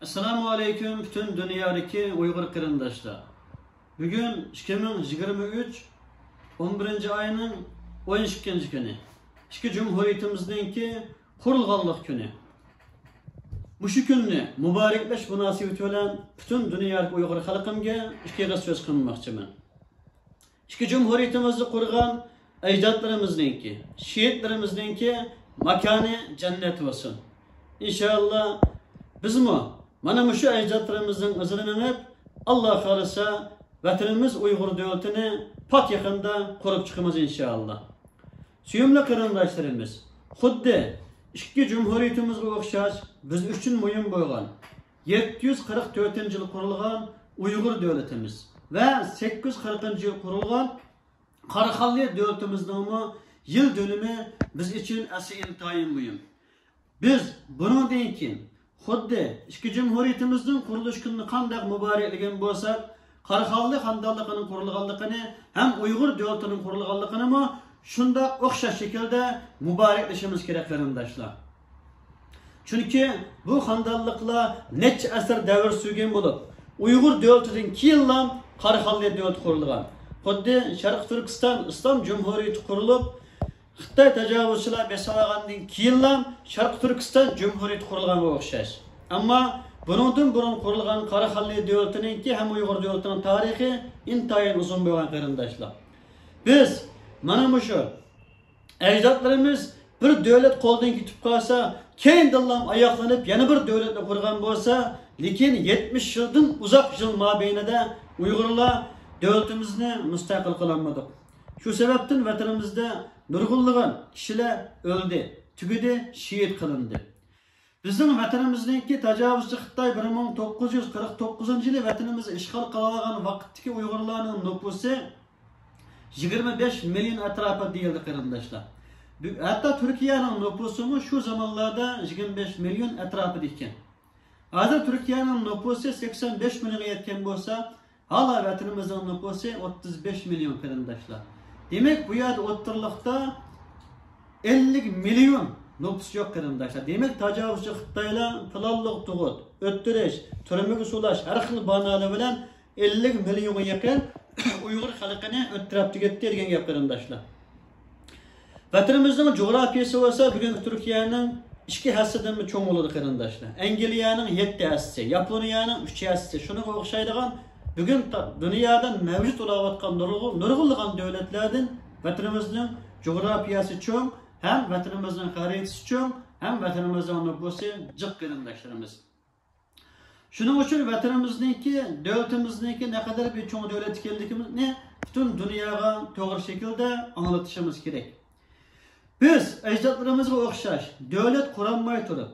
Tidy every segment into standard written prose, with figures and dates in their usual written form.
Assalamu aleyküm bütün dünyadaki Uygur kırındaşlar. Bugün 2023 11. ayının 12. günü. İki Cumhuriyetimizdeki kurulganlık günü. Bu şu günü mübarekleş münasebeti olan bütün dünyadaki Uygur halkımga iki söz kılmakçımın. İki Cumhuriyetimizi kurgan ecdatlarımızdaki, şehitlerimizdeki makanı cennet olsun. İnşallah biz mi? Mana şu ecdatlarımızın izini hep Allah kalırsa vatanımız Uygur devletini pat yakında kurup çıkımız inşallah. Süyümlü kırındaşlarımız, xuddi iki Cumhuriyetimizge okşaş biz üçün mühim bolgan 744 yıl kurulgan Uygur devletimiz ve 840 yıl kurulgan Karakallı devletimizin yıl dönümü biz için intayın mühim. Biz bunu deyin xuddi iki Cumhuriyetimizin kuruluş gününü kandak mübarekligen bolsak, Karakallı handallıkının kurulganlığını hem Uygur devletinin kurulganlığını mı şunda okşaş şekilde mübarekleşimiz gerek kırındaşlar. Çünkü bu handallıkla neçe asır devir sügen bulup Uygur devletinin 2 yıldan Karakallı devlet kurulgan. Xuddi Şarkı Türkistan İslam Cumhuriyeti kurulup Xitay tecavüzçüler besalağından 2 yıldan Şarkı Türkistan Cumhuriyeti kurulgan okşaş. Ama bunun burun kurulgan Karakallı devletinin ki hem Uygur devletinin tarihi intayın uzun bolgan kırındaşlar. Biz mana şu ecdatlarımız bir devlet koldan gitip kalsa keyin dillam ayaklanıp yana bir devletle kurgan bolsa, lekin 70 yıldan uzak yıl mabeynide Uygurlar devletimizni müstakil kılamadık. Şu sebepten vatanımızda nurgulluğun kişiler öldü, tügüdü, şehit kılındı. Bizim vatanımızdaki tecavüzcü Xitay 1949 yılı vatanımızı işgal kılagan vakitteki Uygurların nüfusu 25 milyon etrafı değildi kırındaşlar. Hatta Türkiye'nin nüfusu şu zamanlarda 25 milyon etrafı dikken. Hazır Türkiye'nin nüfusu 85 milyon yetken bolsa, hala vatanımızın nüfusu 35 milyon kırındaşlar. Demek bu yerde oturlukta 50 milyon nüfus yok kırındaşlar. Demek tecavüzcü Xitayla kılallık tuğut, öttüreş, türmük usulaş, her xil banalı bilen 50 milyona yakın Uygur halkını öttürüp tüketti ergen gap kırındaşlar. Vatanımızın coğrafyası olsa bugün Türkiye'nin 2 hassidan mı çoğun olur kırındaşlar. Engeliya'nın 7 hassi, Japonya'nın 3 hassi. Şunu okşaydıgan bugün dünyadan mevcut olavatkan nurgulluğun devletlerden vatanımızın coğrafyası çoğun, hem vatanımızın haritası çoğun, hem vatanımızın nüfusu cık kırındaşlarımız. Şunun için vatanımızdaki, devletimizdeki ne kadar bir çoğun devlet geldiğimizni bütün dünyaya doğru şekilde anlatışımız gerek. Biz ecdatlarımızga okşaş, devlet kuranmay turup,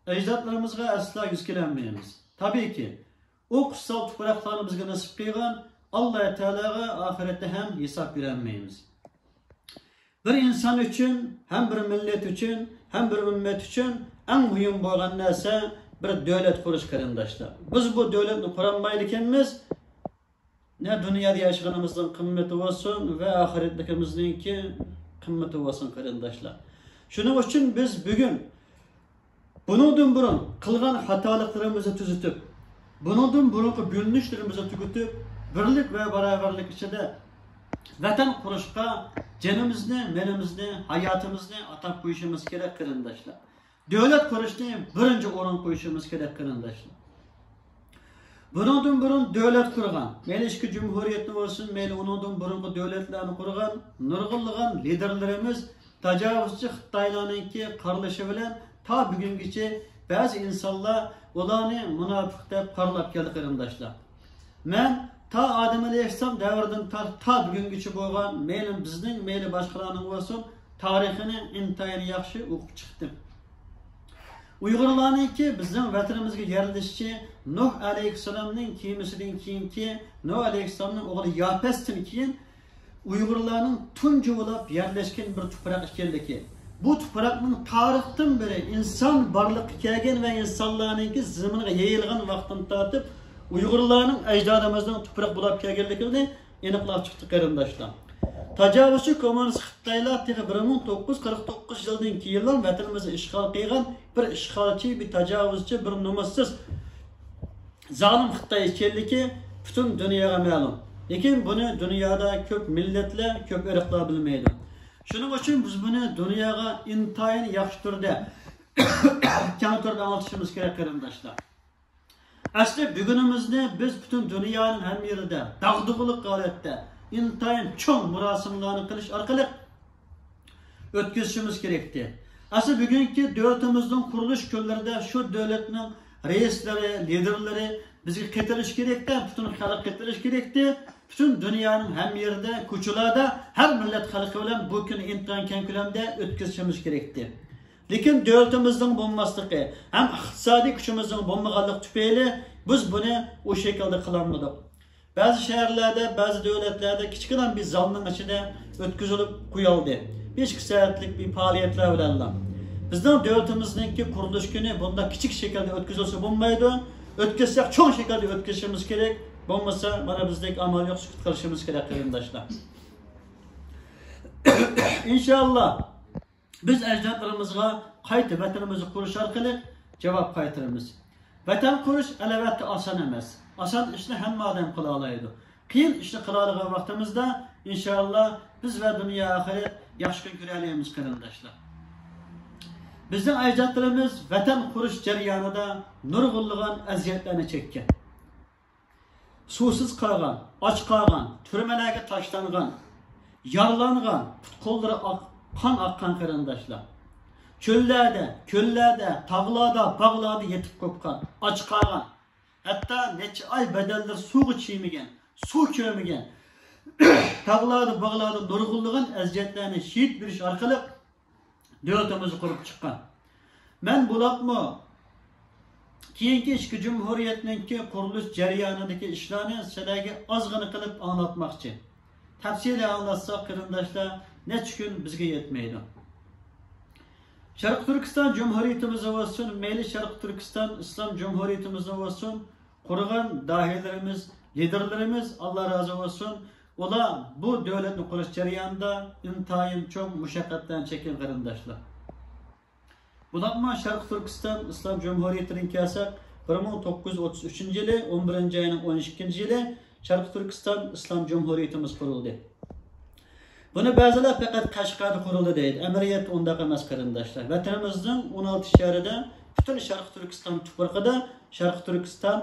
ecdatlarımızga asla yüz kelenmeyemiz. Tabii ki, o kutsal topraklarımızga nasip kıygan, Allah-u Teala'ya ahirette hem hesap verenmeyimiz. Bir insan için, hem bir millet için, hem bir ümmet için en mühim bolgan narsa bir devlet kuruş kırındaşlar. Biz bu devletni kuranmaylıkenimiz ne dünyada yaşaganımızın kıymeti olsun ve ahiretlikimizdeki kıymeti olsun kırındaşlar. Şunun için biz bugün bunun burun kılgan hatalıklarımızı tüzütüp, bunun burunki bölünüşlerimizi tükütüp, birlik ve beraberlik içinde vatan kuruşka canımızı, menimizni, hayatımızı atak koyuşumuz gerek kırındaşlar. Devlet kuruşunu birinci orun koyuşumuz gerek kırındaşlar. Bunun burun devlet kurgan, meyli iki cumhuriyetli olsun, meyli onun burunku devletlerini kurgan, nurgulluğun liderlerimiz tecavüzcü Xitaylarınki karlışı bilen ta bugünküçe bazı insanlar olanı münafık deyip karlap geldi kırındaşlar. Men ta Adem Aleyhisselam devirden ta bugünküçe bolgan meyli bizning, meyli başkalarının olsun tarihini intayın yaxşı okup çıktım. Uygurlarınki bizim vatanımızga yerleşişi Nuh Aleyhisselam'ın kimisinden kiyinki Nuh Aleyhisselam'ın oğlu Yapes'ten kiyin Uygurlarının tuncu olup yerleşken bir toprak ikendeki. Bu toprakın tarihten beri insan barlık kelgen ve insanlarınki zımına yayılgan vaktin tatıp Uygurlarının ecdadımızdan toprak bulup kelgenlikini eniqlap çıktı kırındaşlar. Təcavüzçü kommunist Xitaylar 1949 yıldan keyin vatanımızı işgal qilgan bir işgalchi, bir təcavüzçü, bir numussiz zalim Xitay ekanligi bütün dunyoga ma'lum. Lekin buni dunyoda ko'p millatlar, ko'p irqlar bilmaydi. Shuning uchun biz buni dunyoga intayin yaxshi turda keng turda anlatishimiz kerak qarindoshlar. Aslida bugunimizni biz bütün dunyoning ham yerida dag'dug'lik holatda intayin cho'ng murosimlarni qilish orqali o'tkazishimiz kerakdi. Aslida bugungi davlatimizning qurilish kunlarida shu davlatning reislari, liderlari bizga qaytarish kerakdi, bütün xalq qaytarish kerakdi. Bütün dünyanın hem yerinde, ko'chalarda her millet xalqi bilan bu kun intayin keng ko'lamda o'tkazishimiz kerakdi. Lekin davlatimizning bo'lmasligi, ham iqtisodiy kuchimizning bo'lmaganligi tufayli biz buni o şekilde qilolmadik. Bazı şehirlerde, bazı devletlerde kichkina bir zalning ichida o'tkazilib qo'yildi. 5 soatlik bir faaliyetler bilan. Bizning davlatimizningki qurilish kuni bunda kichik shaklda o'tkazilsa bo'lmaydi. O'tkazsak cho'ng shaklda o'tkazishimiz kerak. Bo'lmasa mana bizdek amal yo'q, sukut qilishimiz kerak qarindoshlar. İnşallah biz ajdodlarimizga qayta vatanimizni qurish orqali javob qaytaramiz. Vatan qurish albatta oson emas. Oson ishni hamma odam qila oladi. Qiyin ishni qila olgan vaqtimizda inshaalloh biz va dunyo oxirat yaxshi kun ko'raylik qarindoshlar. Bizning ajdodlarimiz vatan qurish jarayonida nurg'unlagan aziyatlarni chekkan. Suvsiz qolgan, och qolgan, turmalarga tashlangan, yaralangan, qo'llari qon oqqan qarindoshlar. Çöllerde, ko'llarda, tog'larda, bog'larda yetib qo'ygan, och qolgan. Hatto necha oy badallar suv ichmagan, suv ko'rmagan. Tog'larda, bog'larda nurg'unlagan aziyatlarni shehid berish orqali davlatimizni qurib chiqqan. Men bularni keyingi ishki Cumhuriyetninki qurilish jarayonidagi ishlarni sizlarga ozgina qilib anlatmoqchi. Tafsili anlatsak qarindoshlar necha kun bizga yetmaydi. Sharq Turkiston Cumhuriyetimiz olsun, meyli Sharq Turkiston Islom Cumhuriyetimiz olsun, qurgan dahilerimiz, liderlerimiz Allah razı olsun. Ular bu devletni qurish jarayonida intayin cho'ng mushaqqatlarni chekkan qarindoshlar. Bularma Sharq Turkiston Islom Cumhuriyetining kelsak 1933 yili 11 ayning 12 yili Sharq Turkiston Islom Cumhuriyetimiz qurildi. Buni ba'zilar faqat Qashqarda qurildi deydi. Amaliyat undaq emas qarindoshlar. Vatanimizning 16 shahrida, butun Sharq Turkiston tuprog'ida Sharq Turkiston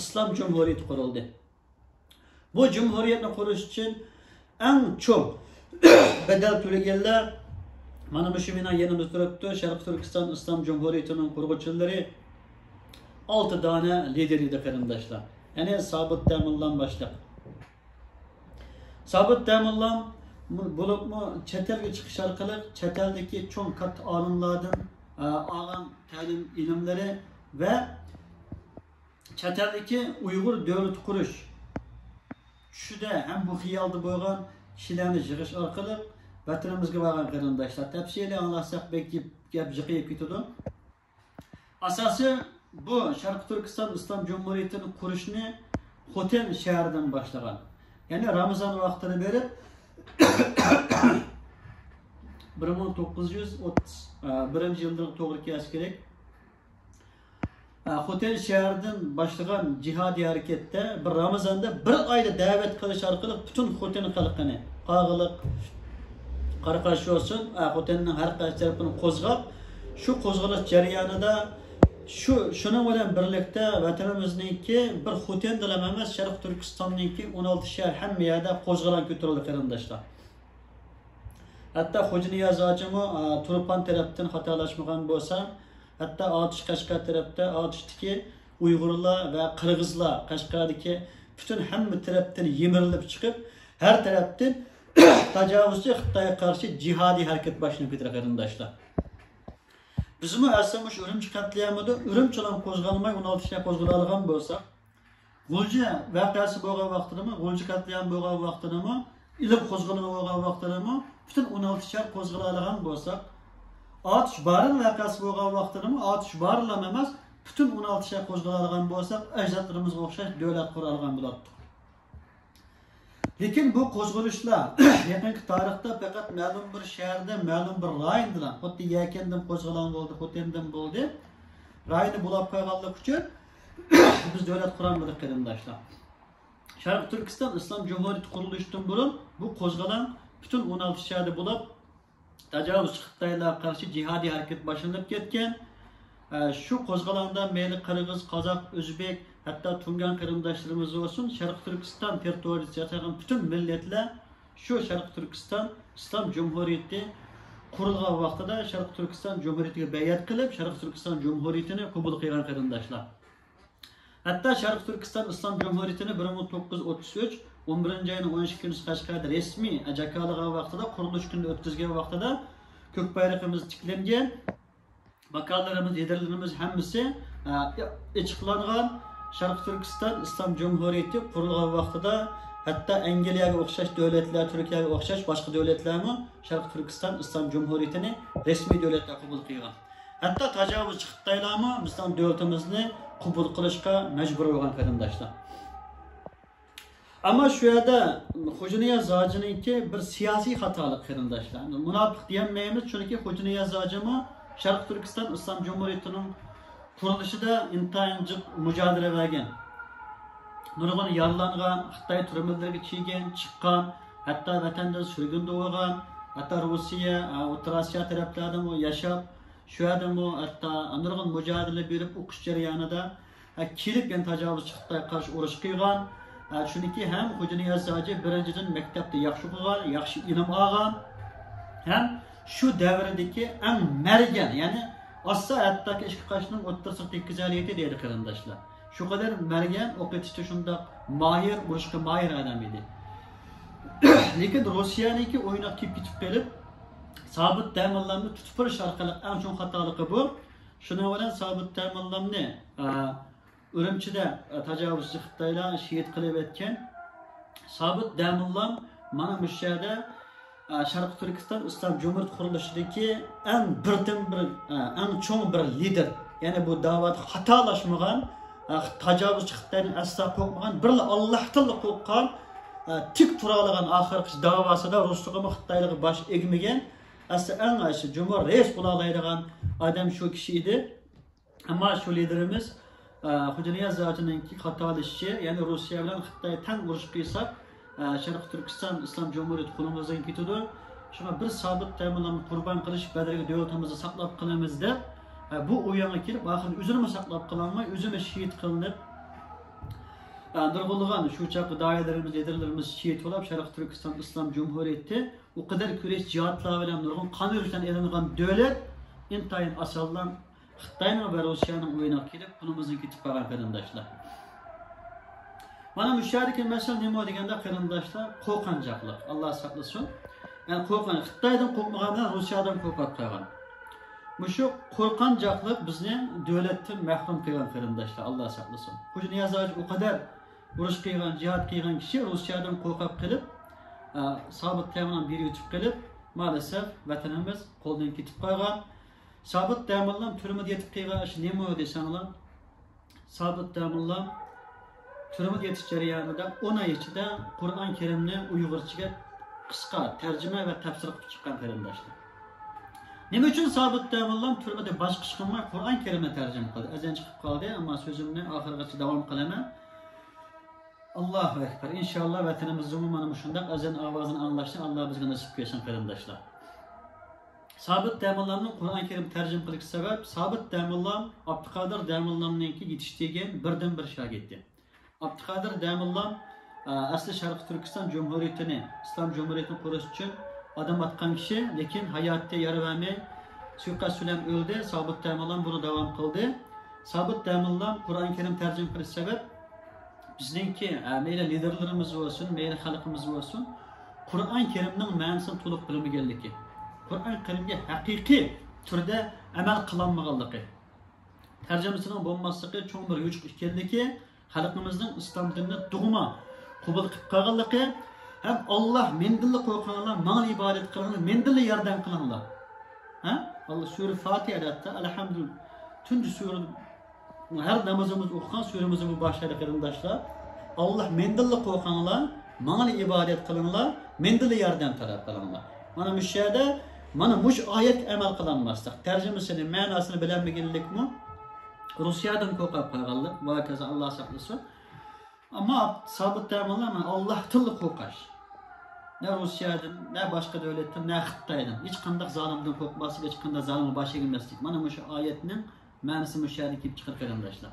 Islom Cumhuriyeti qurildi. Bu cumhuriyetni qurish uchun eng cho'ng badal to'laganlar mana bu mening yanimda turibdi. Sharq Turkiston Islom Cumhuriyetining qurg'uvchilari 6 dona lider edi qarindoshlar. Ya'ni Sobit Temurlan boshliq. Sobit Temurlan bo'libmi chet elga chiqish orqali chet eldagi cho'ng katta olimlardan olgan ta'lim ilmlari va chet eldagi Uyg'ur davlat qurish tushida ham bu xiyolda bo'lgan kishilarni yig'ish orqali vatanimizga borgan qarindoshlar. Tafsili anlatsak belki gap jiqib ketadi. Asosi bu Sharq Turkiston Islom Cumhuriyetini qurishni Xoten shahridan boshlagan. Yani Ramazan vaqtini berib 1931 yılda to'g'ri kelsa kerak. Xoten shahridan boshlagan jihodiy harakatda bir Ramazonda bir oyda da'vat qilish orqali butun Xoten xalqini qog'iliq qarqash olsun, Xotenning har qaysi tarafini qo'zg'ab, shu qo'zg'alish jarayonida şunun bilan birlikda vatanimizningki bir Xoten dilam emas, Sharq Turkistonningki 16 shahar hamma yerda qo'zg'alan ko'tarildi qarindoshlar. Hatto Xo'janiyaz hojimi Turpan tarafdan xatolashmagan bo'lsa, hatto Otish Qashqar tarafda Otishdagi Uyg'urlar va Qirg'izlar Qashqardagi bütün hamma tarafdan yemirilib chiqib, har tarafdan tajovuzchi Xitoyga qarshi jihodiy harakat boshlanib ketdi qarindoshlar. Bizmi aslimish Urumchi qatliamida Urumchidan qo'zg'almay 16 shahar qo'zg'algan bo'lsa, G'ulji voqeasi bo'lgan vaqtidami, G'ulji qatliam bo'lgan vaqtidami, ilm qo'zg'algan bo'lgan vaqtidami, bütün 16 shahar qo'zg'algan bo'lsa, Otish Barin voqeasi bo'lgan vaqtidami, Otish Barinlar emas, bütün 16 shahar qo'zg'algan bo'lsa, ajdodlarimizga o'xshash davlat quralgan bo'lardi. Lekin bu qo'zg'alishlar yaqinqi tarixda faqat ma'lum bir shaharda, ma'lum bir rayonda, xuddi yakandan qo'zg'alon bo'ldi, xo'tendan bo'ldi. Rayonni bulab qo'yganlik uchun biz davlat qurolmadik qarindoshlar. Sharq Turkiston Islom Cumhuriyeti qurilishidan burun bu qo'zg'alon butun 16 shaharda bo'lib, tajovuzchi Xitoylarga qarshi jihodiy harakat boshlanib ketgan. Şu qo'zg'alonda meyli Qirg'iz, Qozoq, O'zbek, hatto Tungan qarindoshlarimiz olsun, Sharq Turkiston territoriyasida yashagan bütün millatlar şu Sharq Turkiston Islom Cumhuriyeti qurilgan vaqtida Sharq Turkiston Cumhuriyetiga bay'at qilib, Sharq Turkiston Cumhuriyetini qabul qilgan qarindoshlar. Hatto Sharq Turkiston Islom Cumhuriyetini 1933 11-ayning 12-kunida Qashqarda rasmiy jakalagan vaqtida, qurilish kunini o'tkazgan vaqtida ko'k bayrog'imiz tiklangan. Bakanlarımız, liderlerimiz hemmisi açıklangan Sharq Turkiston Islom Cumhuriyeti qurilgan vaqtida hatta Angliyaga o'xshash davlatlar, Turkiyaga o'xshash boshqa davlatlarmi Sharq Turkiston Islom Cumhuriyetini rasmiy davlatga qabul qilgan. Hatta tajovuzchi Xitoylarmi bizning davlatimizni qabul qilishga majbur bo'lgan qarindoshlar. Ama şu yerda Xo'janiya Zojininki bir siyosiy xatolik qarindoshlar. Munofiq demaymiz, chunki Xo'janiya Zojimi Sharq Turkiston Islom Cumhuriyetining qurilishida intayin jiq mücadele vergan. Nurg'un yaralangan, Xitoy turmalarga chiqqan, hatto vatanda surgunda bo'lgan, hatto Rossiya, O'rta Osiyo taraflarida yashab, shu yerda hatto nurg'un mücadele berib o'qish jarayonida kelib tajovuzchi Xitoyga qarshi urush qilgan. Chunki ham Xo'janiya Zoji birinchidan maktabda yaxshi o'qigan, yaxshi ilm olgan, ham şu devredeki en mergen, yani asla hayattaki işki kaçının otursak tekizaliyeti deydi qarindoshlar. Şu kadar mergen, o'qitishda shunda mahir, urushga mahir adam edi. Lekin Rossiyaniki o'yinga ketib kelib, sobit ta'minotni tutib turish orqali eng chong xatoligi bu. Shuning bilan sobit ta'minotni Urumchida tajovuzchi Xitoylar shehid qilib o'tgan. Sobit ta'minot mana bu yerda Sharq Turkiston Islom Cumhuriyeti qurilishidagi eng eng cho'ng bir lider, ya'ni bu da'vat xatolashmagan, tajovuzchi Xitoyni asla qo'rqmagan, bir Allohdan qo'rqqan, tik tura olgan oxirgi da'vosida Ruslig'imi Xitoylarga bosh egmagan, asla eng ashi Cumhuriyet reis bo'la oladigan odam shu kishi edi. Ammo shu liderimiz Xo'janiya Zojininki xatolashi, ya'ni Rossiya bilan Xitoy tang urush qilsak, Sharq Turkiston Islom Cumhuriyeti qo'limizdan ketadi. Shuna bir sobit ta'minotni qurbon qilish badaliga davlatimizni saqlab qolamiz deb bu o'yinga kelib, oxirida o'zimizni saqlab qololmay, o'zimiz shehid qilinib, nurg'ulg'an shu chaqda doiralarimiz, liderlarimiz shehid bo'lib, Sharq Turkiston Islom Cumhuriyeti u qadar kurash jihatlar bilan nurg'un qon urishdan elingan davlat intayin asallan Xitoyning va Rossiyaning o'yiniga kelib, qo'limizdan ketib qolgan qarindoshlar. Mana müşterek mesele nima deganda qarindoshlar, qo'rqinchoqlik. Alloh saqlasin. Yani qo'rqin, Xitoydan qo'rqmaganlar Rossiyadan qo'rqib qolgan. Mushu qo'rqinchoqlik bizni davlatdan mahrum qilgan qarindoshlar, Alloh saqlasin. Xo'janiya Zoji o kadar urush qilgan, jihad qilgan kishi Rossiyadan qo'rqib qilib, sobit ta'minot beri o'tib qilib, maalesef vatanimiz qo'ldan ketib qolgan. Sobit ta'minot turmada yetib qilgan ish nima desanglar, sobit ta'minot turmada yetish jarayonida 10 oy ichida Qur'on Karimni Uyg'urchaga qisqa tarjima va tafsir qilib chiqqan qarindoshlar. Nima uchun sobit ta'minot turmada boshqa ish qilmay Qur'on Karimni tarjima qildi? Azan chiqib qoldi, ammo so'zimni oxirigacha davom qilaman. Allohu akbar. Inshaalloh vatanimizda umuman shunday azan ovozini anglashni Alloh bizga nasib qilsin qarindoshlar. Sobit ta'minotni Qur'on Karim tarjima qilish sabab sobit ta'minot Abduqodir Damillamninki yetishtirgan birdan bir shogirdi. Abduqodir Damillam asli Sharq Turkiston Cumhuriyetini, Islom Cumhuriyetini qurish uchun odam atgan kishi, lekin hayotda yaravermay suiqasd bilan o'ldi. Sobit ta'minot buni davom qildi. Sobit ta'minot Qur'on Karim tarjima qilish sabab bizningki mayli liderlarimiz bo'lsin, mayli xalqimiz bo'lsin, Qur'on Karimning ma'nosini to'liq bilmaganligi, Qur'on Karimga haqiqiy turda amal qilinmaganligi, tarjimasining bo'lmasligi cho'ng bir yutuq ekanligi, xalqimizning islom dinini tug'ma qabul qilib qolganligi, ham Alloh mendilla qo'rqinglar, menga ibodat qilinglar, mendilla yordam qilinglar. Ha? Allah Sure Fatiha'da elhamdülillah tunji sure her namazımız okuyan suremizi bu başladı qarindoshlar. Allah mendilla qo'rqinglar, Bana ibadet kılınlar, mendili yerden talep kılınlar. Mana bu şeyde, mana muş ayet emel kılanmazdık. Tercümesinin manasını bilenmeginlik mi? Rusya'dan kokap kalırlar, vakıza Allah saklasın. Ama sabit dermanlar Allah tıllı kokaş. Ne Rusya'dan, ne başka devletten, ne Xitay'dan. Hiç kandak zalimden kokması, hiç kandak zalimi başa gelmezdik. Mana muş ayetinin manası müşahede kip çıkar kardeşler.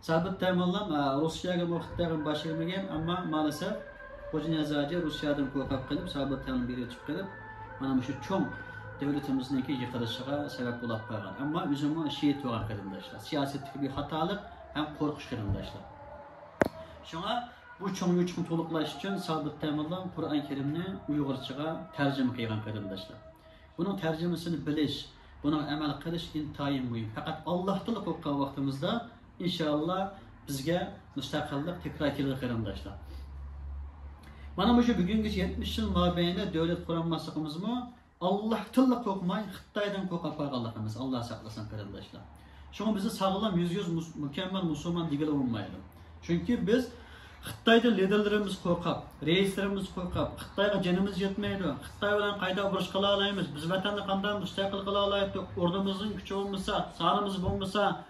Sabit dermanlar Rusya'ya ve Xitay'a başa gelmegen ama maalesef Hocun Yazacı Rusya'dan kokap kalıp, sabit dermanın biri çıkıp kalıp, mana şu çoğun devletimizdeki yıkılışına sebep olup kalgan. Ama üzümü şiit var arkadaşlar. Siyasetteki bir hatalık hem korkuş arkadaşlar. Şuna bu çoğun üçün toluklaş için sabit temelden Kur'an-ı Kerim'ni Uygurçaga tercüme kıygan arkadaşlar. Bunun tercümesini biliş, buna emel kılış intayın mühim. Fakat Allah'tılık okuyan vaktimizde inşallah bizge müstakillik tekrar gelir arkadaşlar. Bana bu şu bugünkü 70 yıl mabeyinde devlet kuranmasımız mı? Allah tıllık kokmay, Xitay'dan kokap kalırız. Allah saklasın arkadaşlar. Şuna bizi sağlam yüz mükemmel Müslüman digil olmayalım. Çünkü biz Xitay'da liderlerimiz kokap, reislerimiz kokap, Xitay'a canımız yetmeydi. Xitay bilen kayda uruş kıla alayımız. Biz vatanda kandan müstakil kıla alaydık. Ordumuzun gücü olmasa, sağlığımız olmasa,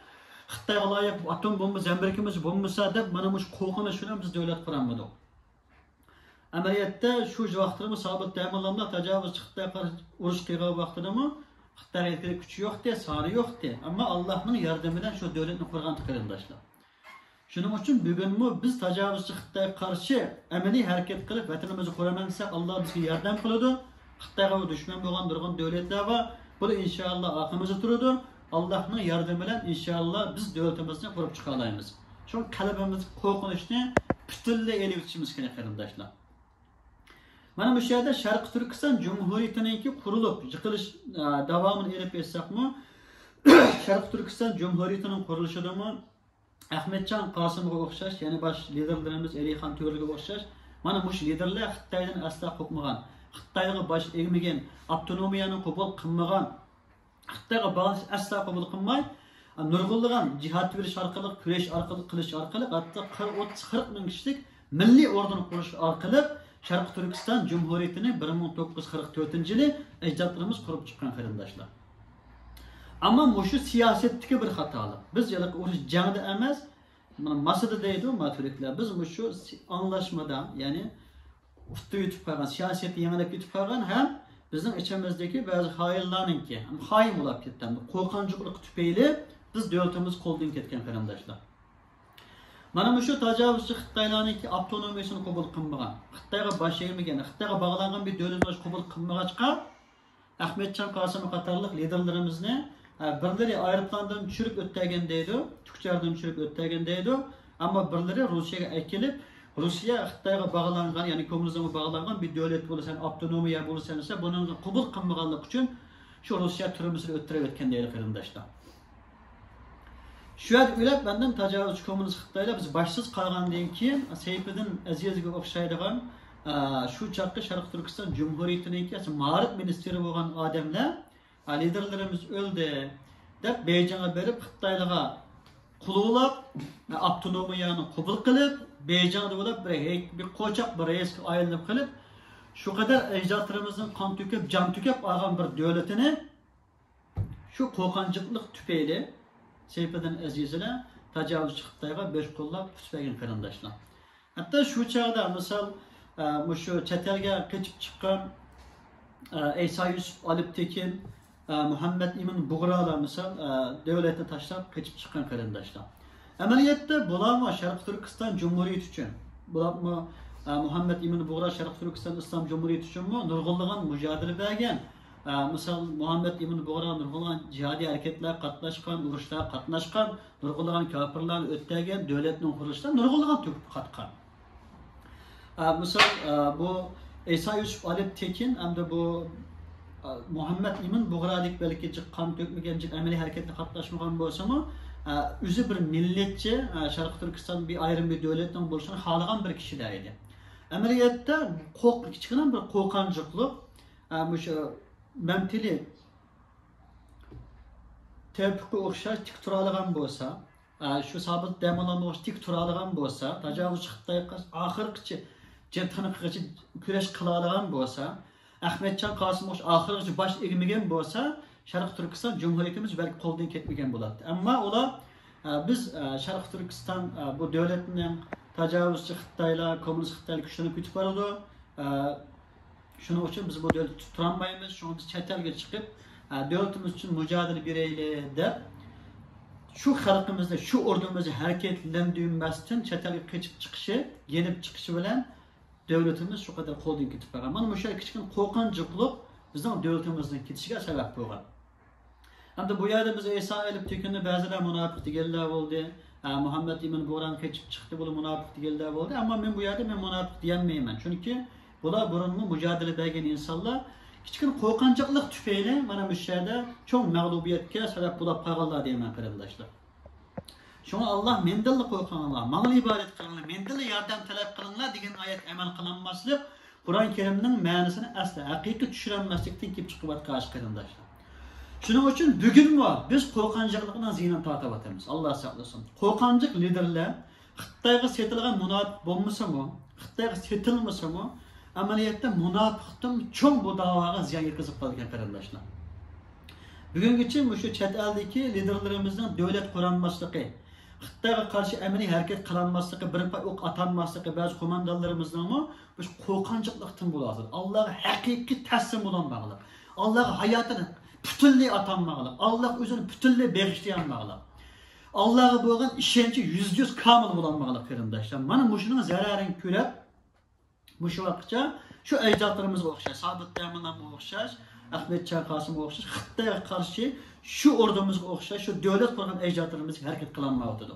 Xitay'a layık atom bomba zemberkimiz olmasa deb mana bu korkunu şuna biz devlet kuranmadık. Ameliyatda şu vaqtlarımı sabit dayamanlamda tecavüz Xitay'a uruş kıygan vaqtlarımı Xitay'a yetkili gücü yok diye, sarı yok diye. Ama Allah'ın yardımıyla şu devletini kurgan tıkırındaşlar. Şunun için bugün biz tecavüzçü Xitay'a karşı emeli hareket kılıp vatanımızı kuramansak Allah bize yardım kılıdı. Xitay'a düşman olan durgun devletler var. Bu inşallah aklımızı turudu. Allah'ın yardımıyla inşallah biz devletimizni kurup çıkalayımız. Şu kalbimiz korkunçlu bütünle ele geçirmemiz gerek arkadaşlar. Mana bu yerda Sharq Turkiston Cumhuriyetininki kurulup yıkılış davamını elip etsek mi? Sharq Turkiston Cumhuriyetining qurilishida mı? Ahmetcan Qasım'a o'xshash, yani baş liderlerimiz Erixan To'rga o'xshash, mana bu liderlar Xitoydan asla qo'rqmagan, Xitoyga bosh egmagan, avtonomiyani qabul qilmagan, Xitoyga bağlanış asla qabul qilmay, nurg'unlagan jihad berish orqali, kurash orqali, qilish orqali, hatto 30-40 ming kishilik milliy orden qurish orqali Sharq Turkiston Cumhuriyetini 1944-yili ajdodlarimiz qurib chiqqan qarindoshlar. Ama şu siyasetteki bir hatalı. Biz yalık uruş canlı emez, masada deydi o matürikler. Biz şu anlaşmada, yani usta yutup kalan, siyaseti yanılıp yutup kalan hem bizim içimizdeki bazı hayırlarınki, hayım olap ketken, korkancılık tüpeyle biz devletimiz koldan ketken kardeşler. Mana şu tecavüzçü Xitaylarınki avtonomiyasını kabul kılmagan, Xitayga baş eğmegen, Xitayga bağlanan bir devlet baş kabul kılmagaçka, Ahmetcan Qasım qatarlıq liderlerimizni birleri aeroplandan düşürüp ötegen deydi, Türkçerden düşürüp ötegen deydi, ama birleri Rusya'ya ekilip, Rusya Xitayga bağlangan, yani komünizme bağlangan bir devlet bulursan, avtonomiya bulursan ise bunun kabul kılmaganlık için şu Rusya türümüzü öttürüp ötken deydi kardeşler. Şu an öyle benden tecavüzcü komünist Xitayla biz başsız kalgandan keyin Seyfiddin Aziz'e o'xshaydigan şu çaqqı Sharq Turkiston Cumhuriyetininki Ma'rif ministeri bo'lgan odamlar liderlerimiz öldü deb Beyjingga berib Xitoylarga qululab avtonomiyani qabul qilib Beyjingda bo'lib bir qo'chaq bir reis aylanib qilib şu kadar ajdodlarimizning qon to'kib jon to'kib olgan bir davlatini şu qo'rqonchiqlik tufayli Seyfiddin Aziz'le tecavüzcü Xitoyga besh qo'llab tutmagan qarindoshlar. Hatta şu çağda misal şu çetelge kaçıp çıkan İsa Yusuf Alip Tekin, Muhammed İmin Buğra'la misal devlete taşlap kaçıp çıkan kardeşler. Ameliyette bulanma Sharq Turkiston Cumhuriyeti için, bulanma Muhammed İmin Buğra Sharq Turkiston İslam Cumhuriyeti için mi nurg'unlagan mücadele bergen. Misal Muhammed İmin Buğra nurg'unlagan jihadi hareketler qatnashgan, urushlar qatnashgan, nurg'unlagan kafirlarni o'tgan, devletning qurilishida nurg'unlagan to'kib qatgan. Misal bu İsa Yusuf Alip Tekin hem de bu Muhammed İmin Buğra'lık belki kan dökmegencik ameli hareketine katlaşmagan bolsa mı özü bir milletçi Sharq Turkiston bir ayrım bir devletten boluşunu halagan bir kişi de idi. Ameliyatda kichkina bir qo'rqonchiqlik şu mentili tepki o'xshash tik turadigan bo'lsa, şu sabit demolanmış tik turadigan bo'lsa, tajovuzchi Xitoyga oxirgacha jataniqgacha kurash qiladigan bo'lsa, Ahmedjon Qosimovich oxirgacha bosh egmagan bo'lsa, Sharq Turkiston Cumhuriyetimiz belki qo'ldan ketmagan bo'ladi. Ammo ular biz Sharq Turkiston bu davlatning tajovuzchi Xitoylar, kommunist Xitoylar kuchini kutib boradi. Shuning uchun biz bu davlatni tuta olmaymiz. Shuning biz chet elga chiqib, davlatimiz uchun mujodala beraylik deb şu xalqimizda, şu ordumizda harakatlantirmasdan chet elga qochib chiqishi, yenib chiqishi bilan davlatimiz shu qadar qo'ldan ketib qolgan. Mana o'sha kichkina qo'rqinchliq bizning davlatimizning ketishiga sabab bo'lgan. Hamda bu yerda biz Iso elib tekinni ba'zilar munofiq deganlar bo'ldi. Muhammad ibn Bo'ron qochib chiqdi, bu munofiq deganlar bo'ldi. Ammo men bu yerda men munofiq deyolmayman. Chunki bular burunni mujodala bergan insonlar kichkina qo'rqinchliq tufayli mana bu yerda cho'ng mag'lubiyatga sabab bo'lib qolganlar deyman qarindoshlar. Shuna Allah mendilla qo'rqinglar, menga ibodat qilinglar, mendilla yordam talab qilinglar degan oyat amal qilinmaslik Qur'on Karimning ma'nosini asli haqiqiy tushunmaslikdan kelib chiqyapti qarindoshlar. Shuning uchun bugunmi biz qo'rqinchlikning ziynini tortib o'tamiz. Alloh saqlasin. Qo'rqinchlik liderlar Xitoyga setilgan munofiq bo'lmasa-mu, Xitoyga setilmasa-mu, amaliyotda munofiqdan cho'ng bu da'voga ziyon yetkazib qolgan qarindoshlar. Bugungacha shu chet eldagi liderlarimizning davlat quranmasligi, Xitoyga qarshi amaliy harakat qilinmasligi, bir o'q atanmasligi, ba'zi qo'mondonlarimizning bu qo'rqinchlikdan bo'ladi. Allohga haqiqiy taslim bo'lmoqlik. Allohga hayotini butunlay atanmoqlik. Alloh o'zini butunlay bag'ishlayanmoqlik. Allohga bo'lgan ishonchi 100% komil bo'lmoqlik qarindoshlar. Mana shuning zararini ko'rib, shu vaqtcha shu ajdodlarimizga o'xshash, Sabit Damonga o'xshash, Ahmedjon Qosimovga o'xshash, Xitoyga qarshi shu ordumizga o'xshash, shu davlat qurgan ajdodlarimiz harakat qilinmoqda.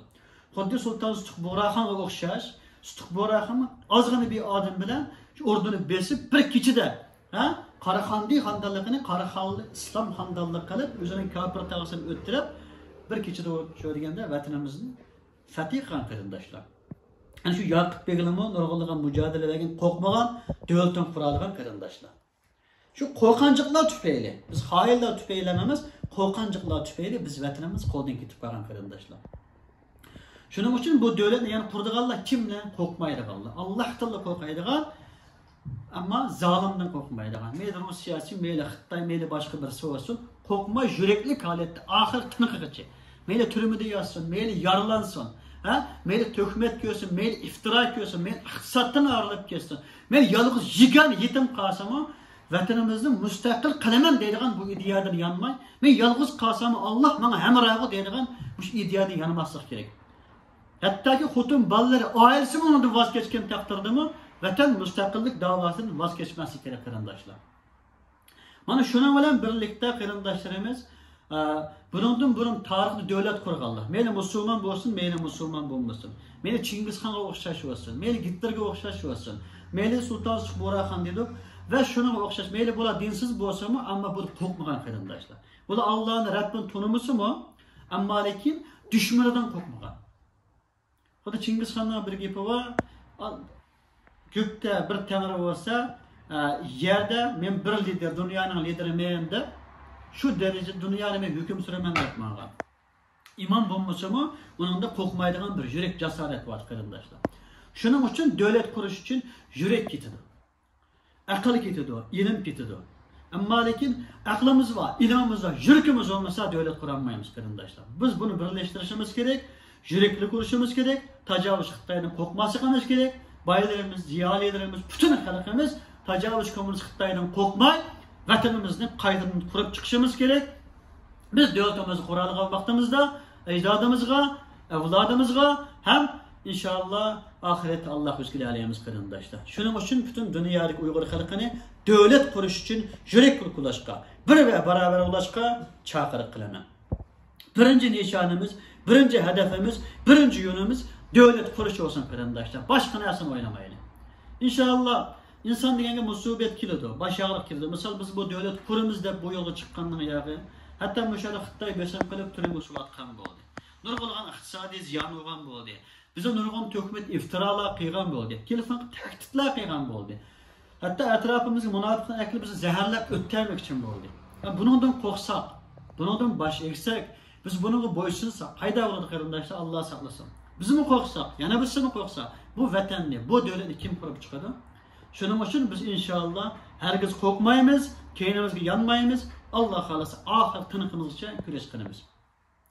Xuddi Sulton Sutuqboraxonga o'xshash, Sutuqboraxon ozg'ina bir odam bilan shu orduni besib bir kechida, Qaraxondiy xondanligini Qaraxonli islom xondanligi qilib, o'zining kofir tag'isini o'ttirib, bir kechida shu deganda vatanimizni fatih qilgan qarindoshlar. Ana shu Yoqub Begimmi nurg'unlagan mujodalalarga qo'rqmagan, davlatni quradigan qarindoshlar. Shu qo'rqinchliklar tufayli, biz xoinlar tufayli emas, qo'rqinchliklar tufayli biz vatanimiz qo'ldan ketib qolgan qarindoshlar. Shuning uchun bu davlatni yana qurdiganlar kimlar? Qo'rqmaydiganlar. Alloh taolo qo'rqaydigan, ammo zolimdan qo'rqmaydigan. Mayli Rossiyasi, mayli Xitoy, mayli boshqa bir so'zsin, qo'rqmay yurakli holatda oxir tiniqigacha, mayli turmada yotsin, mayli yaralansin, mayli töhmet görsün, mayli iftira görsün, mayli iqtisoddan ayrılib ketsin, mayli yolg'iz yegan yetim qolsam-u, vatanimizni mustaqil qilaman deydigan bu ideyadan yanmay, men yolg'iz qolsam-u, Alloh menga hamrohi deydigan bu ideyadan yanmaslik kerak. Hattoki xotin bolalari oilasi bundan voz kechgan taqdirdami, vatan mustaqillik davosidan voz kechmaslik kerak qarindoshlar. Mana shuning bilan birlikda qarindoshlarimiz bundan burun tarixda davlat qurganlar. Meni musulmon bo'lsin, meni musulmon bo'lmasin. Meni Chingizxonga o'xshash bo'lsin, meni Gitlerga o'xshash bo'lsin. Meni Sulton Sutuqboraxon dedik va shunga o'xshash. Meni bular dinsiz bo'lsa-mu, ammo bu qo'rqmagan qarindoshlar. Bular Allohning Rabbini tunimisi-mu, ammo lekin dushmanidan qo'rqmagan. Xuddi Chingizxonning bir gapi bor. Ko'kda bir tangri bo'lsa, yerda men bir lider, dunyoning lideri men deb şu derece dünyada men hüküm süremen yapmagan. İman bo'lmasa-mu, uningda qo'rqmaydigan bir yürek jasorat bor qarindoshlar. Shuning uchun davlat qurish uchun yürek ketadi. Aql ketadi, ilm ketadi. Ammo lekin aqlimiz va ilmimiz va yurakimiz olmasa davlat qura olmaymiz qarindoshlar. Biz buni birlashtirishimiz kerak, yurakli qurishimiz kerak, tajovuz Xitoydan qo'rqmasligimiz kerak. Baylarimiz, ziyolilarimiz, butun xalqimiz tajovuz kommunist Xitoydan qo'rqmay vatanimizni qaytadan qurib chiqishimiz kerak. Biz davlatimizni quradigan vaqtimizda ajdodimizga, avlodimizga ham inshaalloh oxiratda Alloh o'zga alaymiz qarindoshlar. Shuning uchun butun dunyodagi Uyg'ur xalqini davlat qurish uchun yurak qulashqa, bir va barobar ulashqa chaqiriq qilaman. Birinchi nishonimiz, birinchi hedefimiz, birinchi yo'limiz davlat qurish bo'lsin qarindoshlar. Boshqa narsani o'ylamaylik. Inshaalloh inson deganga musibet keladi, bosh og'riq keladi. Misol biz bu davlat qurimiz deb bu yo'lga chiqqanning yog'i, hatto o'sha Xitoy besim qilib turib usulatgan bo'ldi. Nurg'ulg'an iqtisodiy ziyon bo'lgan bo'ldi. Bize nurg'un töhmet iftiralar qilgan bo'ldi. Telefon tahdidlar qilgan bo'ldi. Hatto atrofimizga munofiqlar akli bizni zaharlab o'ttirmak uchun bo'ldi. Buningdan qo'rqsak, buningdan bosh egsak, Biz bunu boysunsak, hayda olurdu kardeşler, Allah saklasın. Biz mi korksak, yana biz mi korksak, bu vatanni, bu devletni kim kurup çıkadı? Şunun için biz inşallah herkes korkmayımız, keynimizge yanmayımız, Allah halası ahir tınıkımızca küreş kılımız.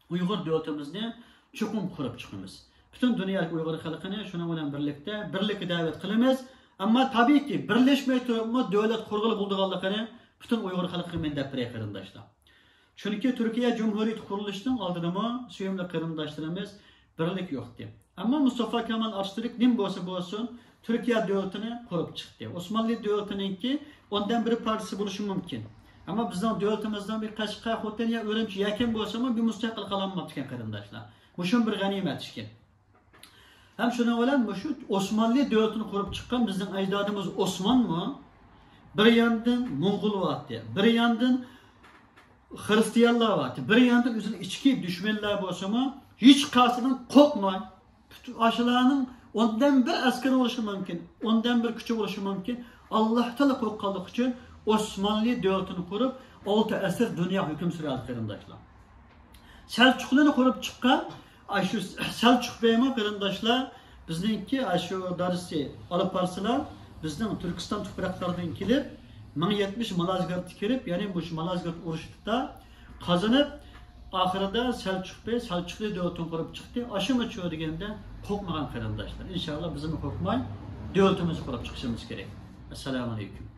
Uygur devletimizni çukum kurup çıkımız. Bütün dünya Uygur halkını şunun bilen birlikte davet kılımız. Ama tabii ki birleşmeyi turupmu devlet kurgulu bulduğallıkını bütün Uygur halkı mendep birey kırındaşlar. Çünkü Türkiye Cumhuriyeti kuruluşunun aldığımı suyumlu kırındaşlarımız birlik yoktu. Ama Mustafa Kemal Atatürk nim bolsun Türkiye devletini kurup çıktı. Osmanlı devletinin ki ondan bir partisi buluşu mümkün. Ama bizden devletimizden bir Kaşkay, Hotel ya Örümçi yakin bolsa mı bir müstakil kalanmadıkken kırındaşlar. Bu şun bir ganimet işkin. Hem şuna olan bu şu Osmanlı devletini kurup çıkan bizim ecdadımız Osman mı? Bir yandan Mongol vardı, bir yandan Hristiyanlar vardı, bir yandan üzerine içki düşmanlar bolsa mı? Hiç karşısından korkmay. Aşılarının ondan bir asker oluşu mümkün, ondan bir küçük oluşu mümkün. Allah'tan korkaldık için Osmanlı devletini kurup 6 asır dünya hüküm sürüyordu kardeşler. Selçuklu'nu kurup çıkan şu Selçuk Bey'ime kardeşler bizninki şu darısı Alaparsılar bizden Türkistan topraklarından gelip 1070 Malazgirt'e girip yani bu Malazgirt uruşunda kazanıp ahirede Selçuk Bey Selçuklu devletini kurup çıktı. Aşımı çoğu degende korkmagan kardeşler. İnşallah bizim korkmay devletimizi kurup çıkışımız gerek. Esselamu Aleyküm.